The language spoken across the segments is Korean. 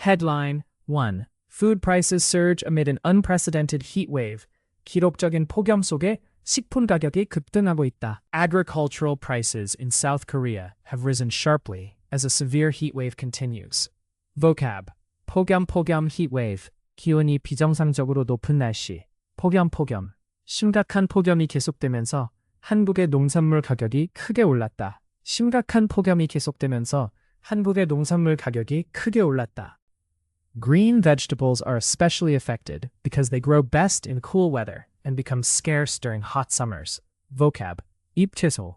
Headline 1. Food prices surge amid an unprecedented heat wave. 기록적인 폭염 속에 식품 가격이 급등하고 있다. Agricultural prices in South Korea have risen sharply as a severe heat wave continues. Vocab. 폭염 heat wave. 기온이 비정상적으로 높은 날씨. 폭염. 심각한 폭염이 계속되면서 한국의 농산물 가격이 크게 올랐다. 심각한 폭염이 계속되면서 한국의 농산물 가격이 크게 올랐다. Green vegetables are especially affected because they grow best in cool weather and become scarce during hot summers. Vocab. 잎채소,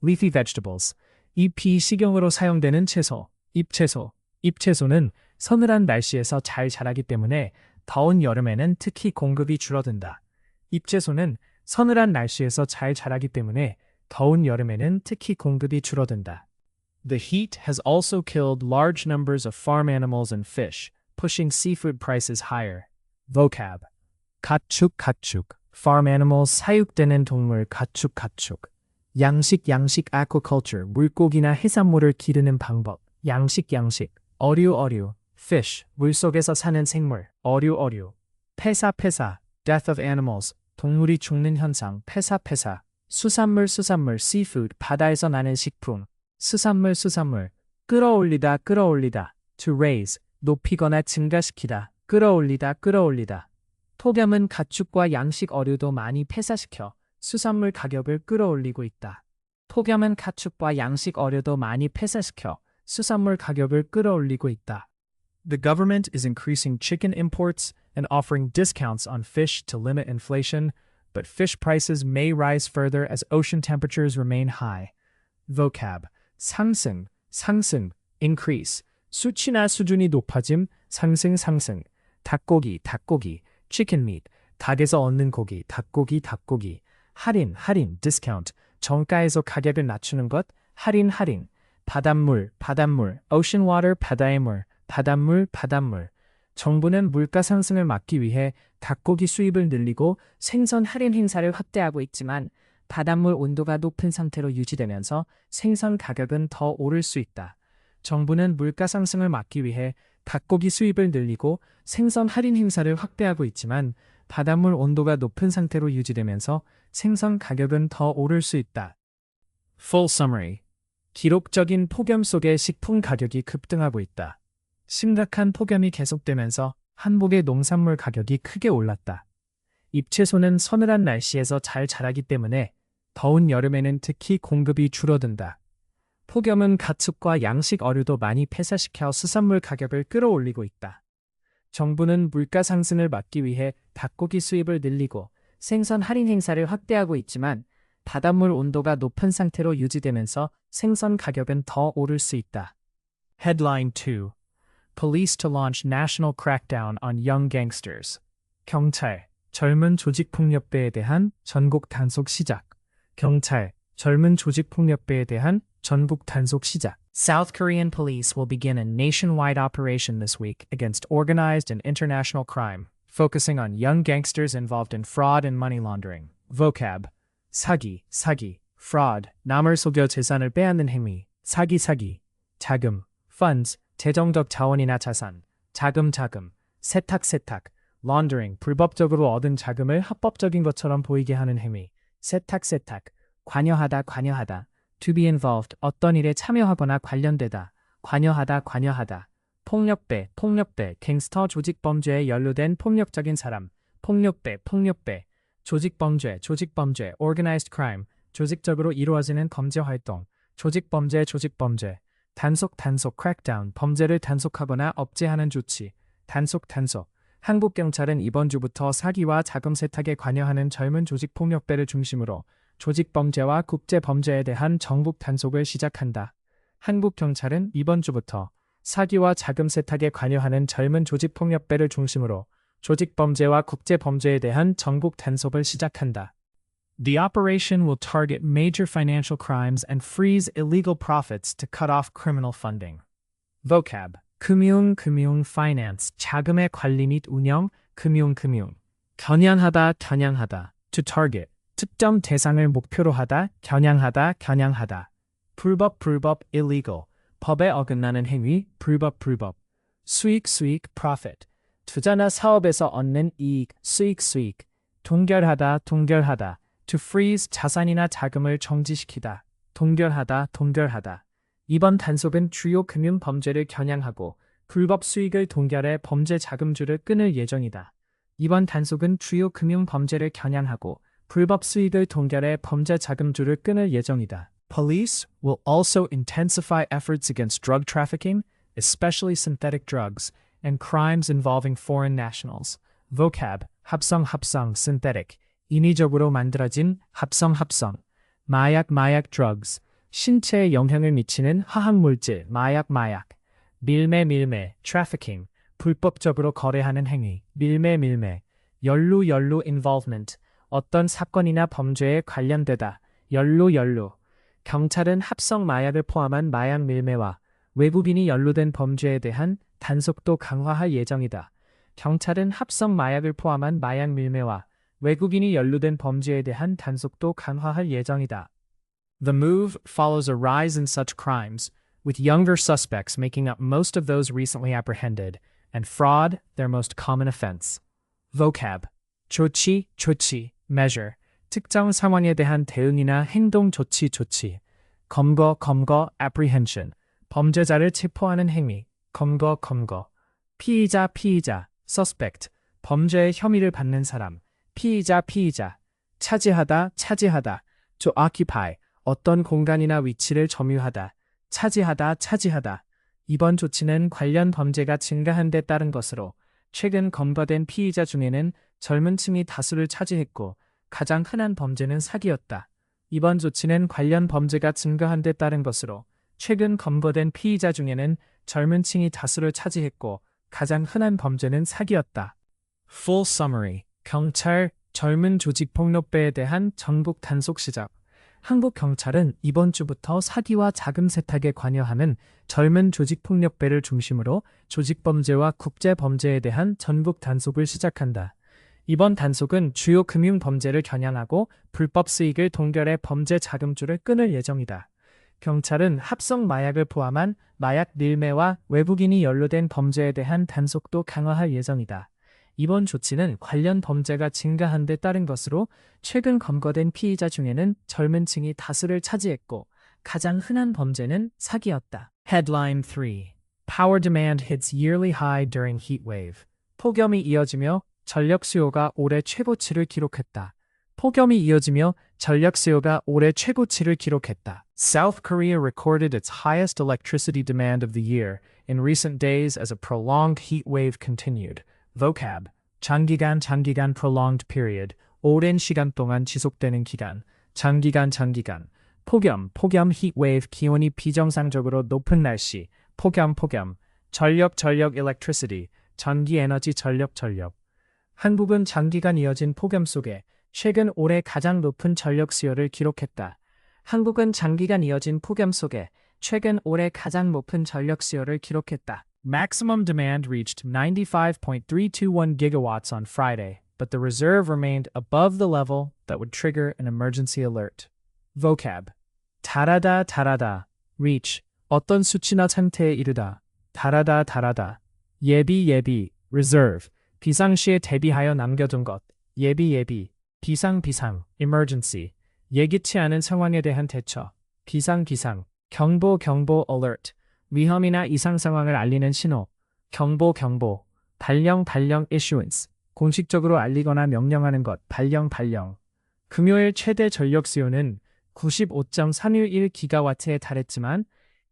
leafy vegetables. 잎이 식용으로 사용되는 채소, 잎채소. 잎채소는 서늘한 날씨에서 잘 자라기 때문에 더운 여름에는 특히 공급이 줄어든다. 잎채소는 서늘한 날씨에서 잘 자라기 때문에 더운 여름에는 특히 공급이 줄어든다. The heat has also killed large numbers of farm animals and fish, pushing seafood prices higher. Vocab. 가축. Farm animals 사육되는 동물 가축. 양식 aquaculture 물고기나 해산물을 기르는 방법. 양식 어류 fish 물속에서 사는 생물. 어류 폐사 death of animals 동물이 죽는 현상. 폐사 수산물 seafood 바다에서 나는 식품. 수산물 끌어올리다 to raise 높이거나 증가시키다. 끌어올리다 폭염은 가축과 양식 어류도 많이 폐사시켜 수산물 가격을 끌어올리고 있다. 폭염은 가축과 양식 어류도 많이 폐사시켜 수산물 가격을 끌어올리고 있다. The government is increasing chicken imports and offering discounts on fish to limit inflation, but fish prices may rise further as ocean temperatures remain high. Vocab. 상승, increase. 수치나 수준이 높아짐, 상승. 닭고기, chicken meat. 닭에서 얻는 고기, 닭고기. 할인, discount. 정가에서 가격을 낮추는 것, 할인. 바닷물, ocean water, 바다의 물, 바닷물. 정부는 물가 상승을 막기 위해 닭고기 수입을 늘리고 생선 할인 행사를 확대하고 있지만 바닷물 온도가 높은 상태로 유지되면서 생선 가격은 더 오를 수 있다. 정부는 물가 상승을 막기 위해 닭고기 수입을 늘리고 생선 할인 행사를 확대하고 있지만 바닷물 온도가 높은 상태로 유지되면서 생선 가격은 더 오를 수 있다. Full summary. 기록적인 폭염 속에 식품 가격이 급등하고 있다. 심각한 폭염이 계속되면서 한국의 농산물 가격이 크게 올랐다. 잎채소는 서늘한 날씨에서 잘 자라기 때문에 더운 여름에는 특히 공급이 줄어든다. 폭염은 가축과 양식 어류도 많이 폐사시켜 수산물 가격을 끌어올리고 있다. 정부는 물가 상승을 막기 위해 닭고기 수입을 늘리고 생선 할인 행사를 확대하고 있지만 바닷물 온도가 높은 상태로 유지되면서 생선 가격은 더 오를 수 있다. Headline 2. Police to launch national crackdown on young gangsters. 경찰, 젊은 조직폭력배에 대한 전국 단속 시작. 경찰, 젊은 조직폭력배에 대한 전국 단속 시작. South Korean police will begin a nationwide operation this week against organized and international crime, focusing on young gangsters involved in fraud and money laundering. Vocab. 사기, fraud, 남을 속여 재산을 빼앗는 행위. 사기, 자금, funds, 재정적 자원이나 자산. 자금, 세탁, laundering, 불법적으로 얻은 자금을 합법적인 것처럼 보이게 하는 행위. 세탁, 관여하다, to be involved, 어떤 일에 참여하거나 관련되다. 관여하다. 폭력배, 갱스터 조직범죄에 연루된 폭력적인 사람. 폭력배. 조직범죄, organized crime, 조직적으로 이루어지는 범죄 활동. 조직범죄. 단속, crackdown, 범죄를 단속하거나 억제하는 조치. 단속. 한국 경찰은 이번 주부터 사기와 자금 세탁에 관여하는 젊은 조직폭력배를 중심으로 조직범죄와 국제범죄에 대한 전국 단속을 시작한다. 한국 경찰은 이번 주부터 사기와 자금 세탁에 관여하는 젊은 조직폭력배를 중심으로 조직범죄와 국제범죄에 대한 전국 단속을 시작한다. The operation will target major financial crimes and freeze illegal profits to cut off criminal funding. Vocab. 금융, finance, 자금의 관리 및 운영, 금융. 겨냥하다, to target, 특정 대상을 목표로 하다, 겨냥하다. 불법, illegal, 법에 어긋나는 행위, 불법. 수익, profit. 투자나 사업에서 얻는 이익, 수익. 동결하다. To freeze, 자산이나 자금을 정지시키다. 동결하다. 이번 단속은 주요 금융 범죄를 겨냥하고 불법 수익을 동결해 범죄 자금줄을 끊을 예정이다. 이번 단속은 주요 금융 범죄를 겨냥하고 불법 수익을 동결해 범죄 자금줄을 끊을 예정이다. Police will also intensify efforts against drug trafficking, especially synthetic drugs, and crimes involving foreign nationals. Vocab, 합성, synthetic, 인위적으로 만들어진 합성, 마약, drugs, 신체에 영향을 미치는 화학물질, 마약, 밀매, trafficking, 불법적으로 거래하는 행위, 밀매, 연루, involvement, 어떤 사건이나 범죄에 관련되다, 연루. 경찰은 합성 마약을 포함한 마약 밀매와 외국인이 연루된 범죄에 대한 단속도 강화할 예정이다. 경찰은 합성 마약을 포함한 마약 밀매와 외국인이 연루된 범죄에 대한 단속도 강화할 예정이다. The move follows a rise in such crimes, with younger suspects making up most of those recently apprehended, and fraud their most common offense. Vocab, 조치, measure, 특정 상황에 대한 대응이나 행동 조치, 검거, apprehension, 범죄자를 체포하는 행위, 검거, 피의자, suspect, 범죄의 혐의를 받는 사람, 피의자, 차지하다, to occupy, 어떤 공간이나 위치를 점유하다, 차지하다. 이번 조치는 관련 범죄가 증가한 데 따른 것으로 최근 검거된 피의자 중에는 젊은 층이 다수를 차지했고 가장 흔한 범죄는 사기였다. 이번 조치는 관련 범죄가 증가한 데 따른 것으로 최근 검거된 피의자 중에는 젊은 층이 다수를 차지했고 가장 흔한 범죄는 사기였다. Full summary. 경찰, 젊은 조직 폭력배에 대한 전국 단속 시작. 한국 경찰은 이번 주부터 사기와 자금 세탁에 관여하는 젊은 조직 폭력배를 중심으로 조직범죄와 국제범죄에 대한 전국 단속을 시작한다. 이번 단속은 주요 금융 범죄를 겨냥하고 불법 수익을 동결해 범죄 자금줄을 끊을 예정이다. 경찰은 합성 마약을 포함한 마약 밀매와 외국인이 연루된 범죄에 대한 단속도 강화할 예정이다. 이번 조치는 관련 범죄가 증가한 데 따른 것으로 최근 검거된 피의자 중에는 젊은 층이 다수를 차지했고 가장 흔한 범죄는 사기였다. Headline 3. Power demand hits yearly high during heat wave. 폭염이 이어지며 전력 수요가 올해 최고치를 기록했다. South Korea recorded its highest electricity demand of the year in recent days as a prolonged heat wave continued. Vocab, 장기간 prolonged period, 오랜 시간 동안 지속되는 기간, 장기간, 폭염 heat wave, 기온이 비정상적으로 높은 날씨, 폭염, 전력 electricity, 전기 에너지 전력. 한국은 장기간 이어진 폭염 속에 최근 올해 가장 높은 전력 수요를 기록했다. Maximum demand reached 95.321 gigawatts on Friday, but the reserve remained above the level that would trigger an emergency alert. Vocab, 달하다, reach, 어떤 수치나 상태에 이르다, 달하다, 예비, reserve, 비상시에 대비하여 남겨둔 것, 예비, 비상, emergency, 예기치 않은 상황에 대한 대처, 비상, 경보, alert, 위험이나 이상 상황을 알리는 신호, 경보, 발령, issuance, 공식적으로 알리거나 명령하는 것, 발령. 금요일 최대 전력 수요는 95.311기가와트에 달했지만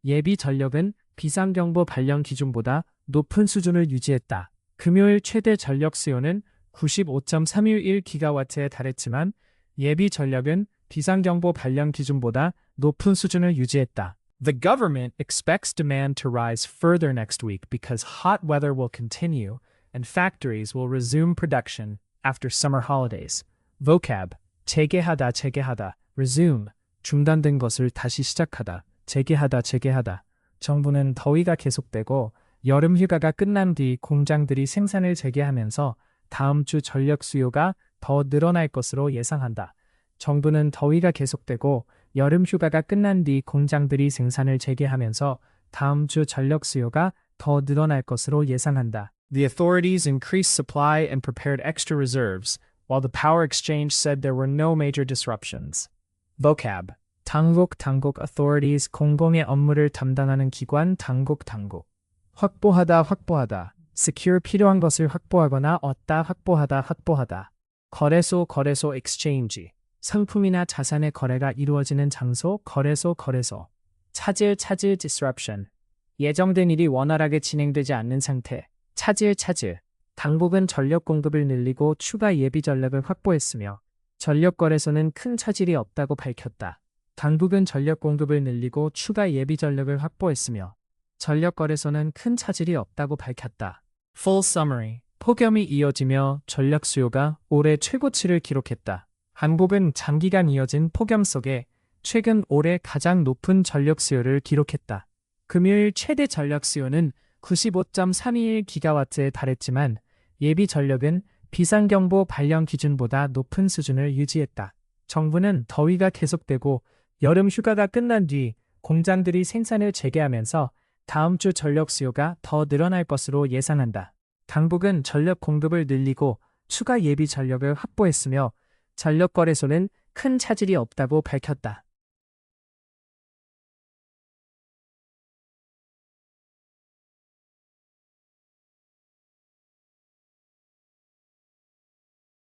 예비 전력은 비상경보 발령 기준보다 높은 수준을 유지했다. 금요일 최대 전력 수요는 95.311기가와트에 달했지만 예비 전력은 비상경보 발령 기준보다 높은 수준을 유지했다. The government expects demand to rise further next week because hot weather will continue and factories will resume production after summer holidays. Vocab, 재개하다, resume, 중단된 것을 다시 시작하다, 재개하다. 정부는 더위가 계속되고 여름 휴가가 끝난 뒤 공장들이 생산을 재개하면서 다음 주 전력 수요가 더 늘어날 것으로 예상한다. 정부는 더위가 계속되고 여름 휴가가 끝난 뒤 공장들이 생산을 재개하면서 다음 주 전력 수요가 더 늘어날 것으로 예상한다. The authorities increased supply and prepared extra reserves, while the power exchange said there were no major disruptions. Vocab. 당국 authorities 공공의 업무를 담당하는 기관 당국 확보하다 secure 필요한 것을 확보하거나 얻다 확보하다 거래소 exchange 상품이나 자산의 거래가 이루어지는 장소 거래소 차질 disruption 예정된 일이 원활하게 진행되지 않는 상태 차질 당국은 전력 공급을 늘리고 추가 예비 전력을 확보했으며 전력 거래소는 큰 차질이 없다고 밝혔다. 당국은 전력 공급을 늘리고 추가 예비 전력을 확보했으며 전력 거래소는 큰 차질이 없다고 밝혔다. Full summary. 폭염이 이어지며 전력 수요가 올해 최고치를 기록했다. 한국은 장기간 이어진 폭염 속에 최근 올해 가장 높은 전력 수요를 기록했다. 금요일 최대 전력 수요는 95.321기가와트에 달했지만 예비 전력은 비상경보 발령 기준보다 높은 수준을 유지했다. 정부는 더위가 계속되고 여름 휴가가 끝난 뒤 공장들이 생산을 재개하면서 다음 주 전력 수요가 더 늘어날 것으로 예상한다. 당국은 전력 공급을 늘리고 추가 예비 전력을 확보했으며 전력 거래소는 큰 차질이 없다고 밝혔다.